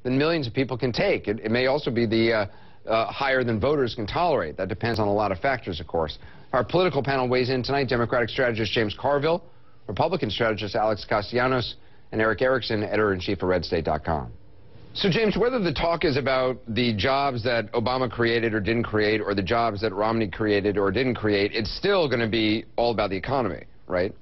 than millions of people can take. It may also be the higher than voters can tolerate. That depends on a lot of factors, of course. Our political panel weighs in tonight. Democratic strategist James Carville, Republican strategist Alex Castellanos, and Eric Erickson, editor-in-chief of RedState.com. So, James, whether the talk is about the jobs that Obama created or didn't create, or the jobs that Romney created or didn't create, it's still going to be all about the economy, right?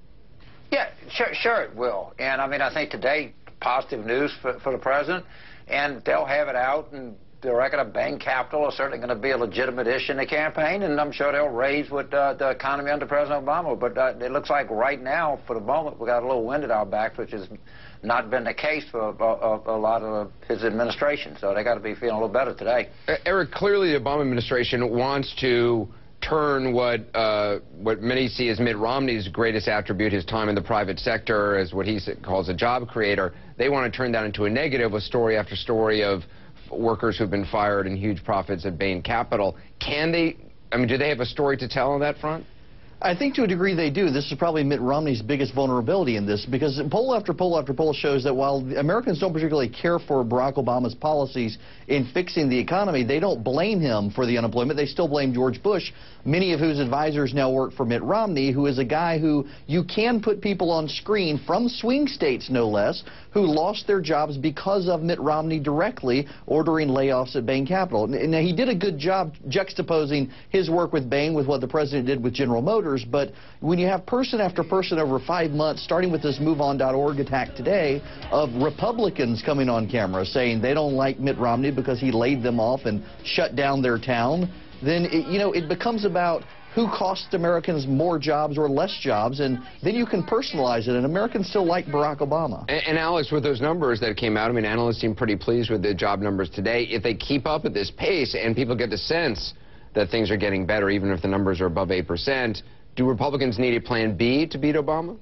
Yeah, sure it will. And, I mean, I think today, positive news for the president, and they'll have it out, and the record of bank capital is certainly going to be a legitimate issue in the campaign, and I'm sure they'll raise with the economy under President Obama. But it looks like right now, for the moment, we got a little wind at our backs, which has not been the case for a lot of his administration. So they got to be feeling a little better today. Eric, clearly the Obama administration wants to turn what many see as Mitt Romney's greatest attribute, his time in the private sector, as what he calls a job creator. They want to turn that into a negative with story after story of workers who've been fired and huge profits at Bain Capital. Can they, I mean, do they have a story to tell on that front? I think to a degree they do. This is probably Mitt Romney's biggest vulnerability in this, because poll after poll after poll shows that while Americans don't particularly care for Barack Obama's policies in fixing the economy, they don't blame him for the unemployment. They still blame George Bush, many of whose advisors now work for Mitt Romney, who is a guy who you can put people on screen from swing states, no less, who lost their jobs because of Mitt Romney directly ordering layoffs at Bain Capital. Now, he did a good job juxtaposing his work with Bain with what the president did with General Motors. But when you have person after person over 5 months, starting with this MoveOn.org attack today, of Republicans coming on camera saying they don't like Mitt Romney because he laid them off and shut down their town, then it becomes about who costs Americans more jobs or less jobs, and then you can personalize it, and Americans still like Barack Obama. And Alex, with those numbers that came out, I mean, analysts seem pretty pleased with the job numbers today. If they keep up at this pace and people get the sense that things are getting better, even if the numbers are above 8%, do Republicans need a plan B to beat Obama?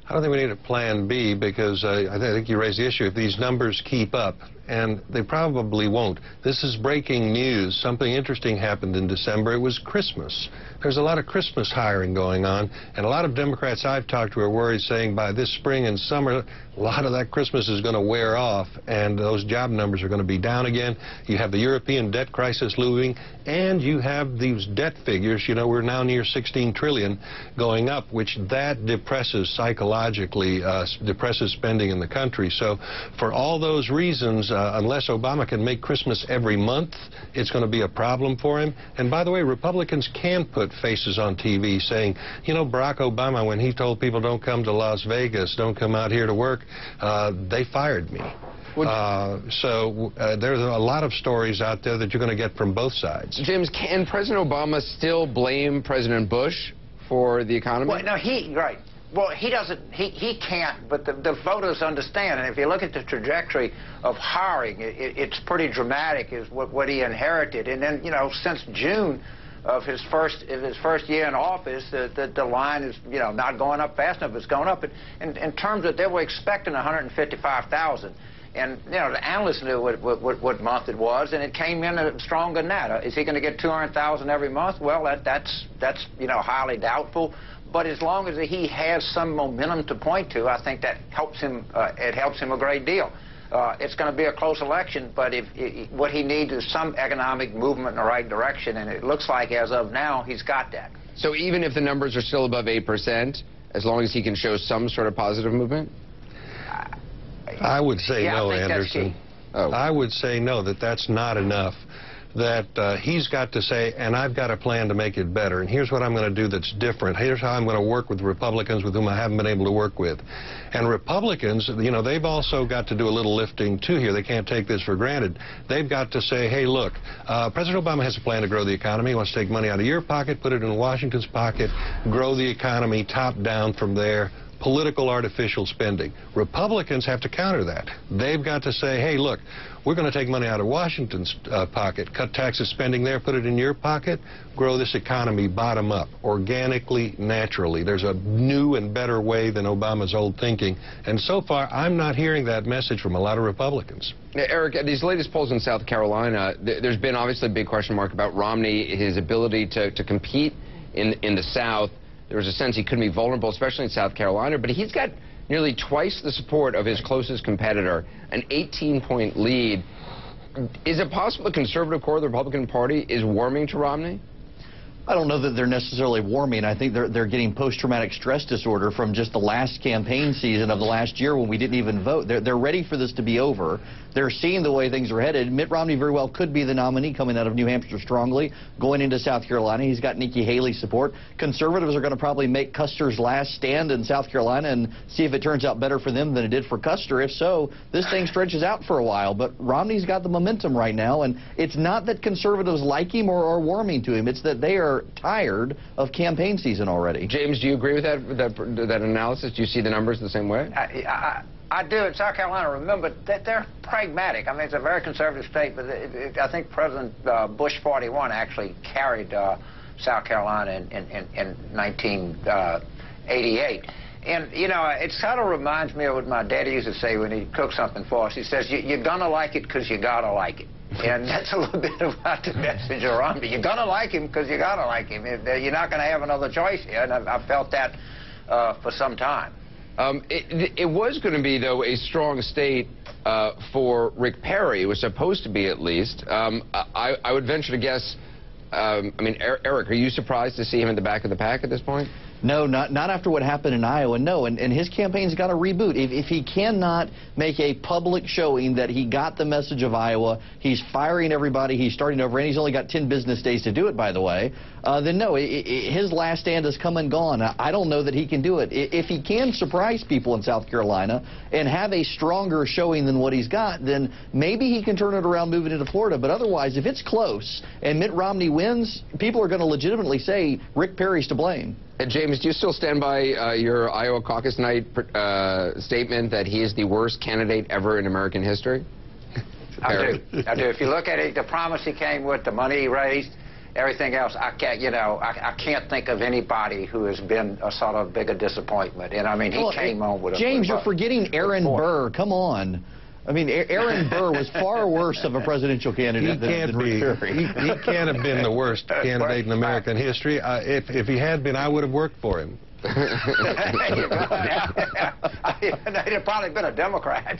I don't think we need a plan B, because I think you raised the issue. If these numbers keep up, and they probably won't. This is breaking news. Something interesting happened in December. It was Christmas. There's a lot of Christmas hiring going on, and a lot of Democrats I've talked to are worried, saying by this spring and summer, a lot of that Christmas is going to wear off, and those job numbers are going to be down again. You have the European debt crisis looming, and you have these debt figures. You know, we're now near 16 trillion going up, which that depresses psychologically, depresses spending in the country. So for all those reasons, unless Obama can make Christmas every month, it's going to be a problem for him. And by the way, Republicans can put faces on TV saying, you know, Barack Obama, when he told people don't come to Las Vegas, don't come out here to work, they fired me. There's a lot of stories out there that you're going to get from both sides. James, can President Obama still blame President Bush for the economy? Well, no, right. Well, he doesn't, he can't, but the voters understand. And if you look at the trajectory of hiring, it's pretty dramatic, is what he inherited. And then, you know, since June of his first year in office, the line is, you know, not going up fast enough. It's going up. In terms of, they were expecting 155,000. And, you know, the analysts knew what month it was, and it came in stronger than that. Is he going to get 200,000 every month? Well, that's you know, highly doubtful. But as long as he has some momentum to point to, I think that helps him. It helps him a great deal. It's going to be a close election, but what he needs is some economic movement in the right direction, and it looks like as of now he's got that. So even if the numbers are still above 8%, as long as he can show some sort of positive movement? I would say no, Anderson. I would say no, that's not enough. That he's got to say, and I've got a plan to make it better, and here's what I'm going to do that's different. Here's how I'm going to work with Republicans with whom I haven't been able to work with. And Republicans, you know, they've also got to do a little lifting, too, here. They can't take this for granted. They've got to say, hey, look, President Obama has a plan to grow the economy. He wants to take money out of your pocket, put it in Washington's pocket, grow the economy top down from there. Political artificial spending. Republicans have to counter that. They've got to say, hey, look, we're going to take money out of Washington's pocket, cut taxes, spending there, put it in your pocket, grow this economy bottom up, organically, naturally. There's a new and better way than Obama's old thinking. And so far, I'm not hearing that message from a lot of Republicans. Eric, these latest polls in South Carolina, there's been obviously a big question mark about Romney, his ability to compete in the South. There was a sense he couldn't be vulnerable, especially in South Carolina, but he's got nearly twice the support of his closest competitor, an 18-point lead. Is it possible the conservative core of the Republican Party is warming to Romney? I don't know that they're necessarily warming. I think they're getting post-traumatic stress disorder from just the last campaign season of the last year when we didn't even vote. They're ready for this to be over. They're seeing the way things are headed. Mitt Romney very well could be the nominee coming out of New Hampshire strongly, going into South Carolina. He's got Nikki Haley's support. Conservatives are going to probably make Custer's last stand in South Carolina and see if it turns out better for them than it did for Custer. If so, this thing stretches out for a while. But Romney's got the momentum right now, and it's not that conservatives like him or are warming to him. It's that they are tired of campaign season already. James, do you agree with that analysis? Do you see the numbers the same way? I do. In South Carolina, remember that they're pragmatic. I mean, it's a very conservative state, but I think President Bush 41 actually carried South Carolina in 1988. And, you know, it sort of reminds me of what my daddy used to say when he cooked something for us. He says, you're going to like it because you got to like it. And that's a little bit about the message of Romney. You're going to like him because you got to like him. You're not going to have another choice here, and I've felt that for some time. It was going to be, though, a strong state for Rick Perry. It was supposed to be, at least. I would venture to guess, I mean, Eric, are you surprised to see him in the back of the pack at this point? No, not after what happened in Iowa, no. And his campaign's got to reboot. If he cannot make a public showing that he got the message of Iowa, he's firing everybody, he's starting over, and he's only got 10 business days to do it, by the way, then no, his last stand has come and gone. I don't know that he can do it. If he can surprise people in South Carolina and have a stronger showing than what he's got, then maybe he can turn it around moving into Florida. But otherwise, if it's close and Mitt Romney wins, people are going to legitimately say Rick Perry's to blame. James, do you still stand by your Iowa caucus night statement that he is the worst candidate ever in American history? I do. If you look at it, the promise he came with, the money he raised, everything else, I can't think of anybody who has been a sort of bigger disappointment. And I mean, he came on with a... James, you're forgetting Aaron Burr. Come on. I mean, Aaron Burr was far worse of a presidential candidate than Rick Perry. He can't have been the worst candidate in American history. If he had been, I would have worked for him. He'd have probably been a Democrat.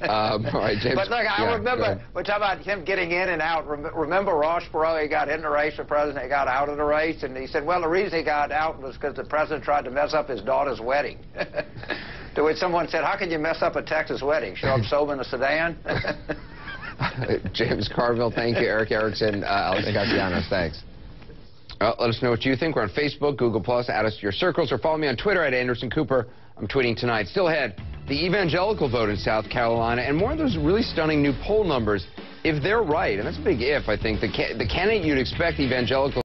All right, James. But look, I remember, we're talking about him getting in and out. Remember Ross Perot, he got in the race for president, he got out of the race, and he said, well, the reason he got out was because the president tried to mess up his daughter's wedding. To which someone said, how can you mess up a Texas wedding? Show up sober in a sedan? James Carville, thank you. Eric Erickson, Alex Castellanos, thanks. Let us know what you think. We're on Facebook, Google+, add us to your circles, or follow me on Twitter at Anderson Cooper. I'm tweeting tonight. Still ahead, the evangelical vote in South Carolina, and more of those really stunning new poll numbers. If they're right, and that's a big if, I think, the candidate you'd expect evangelical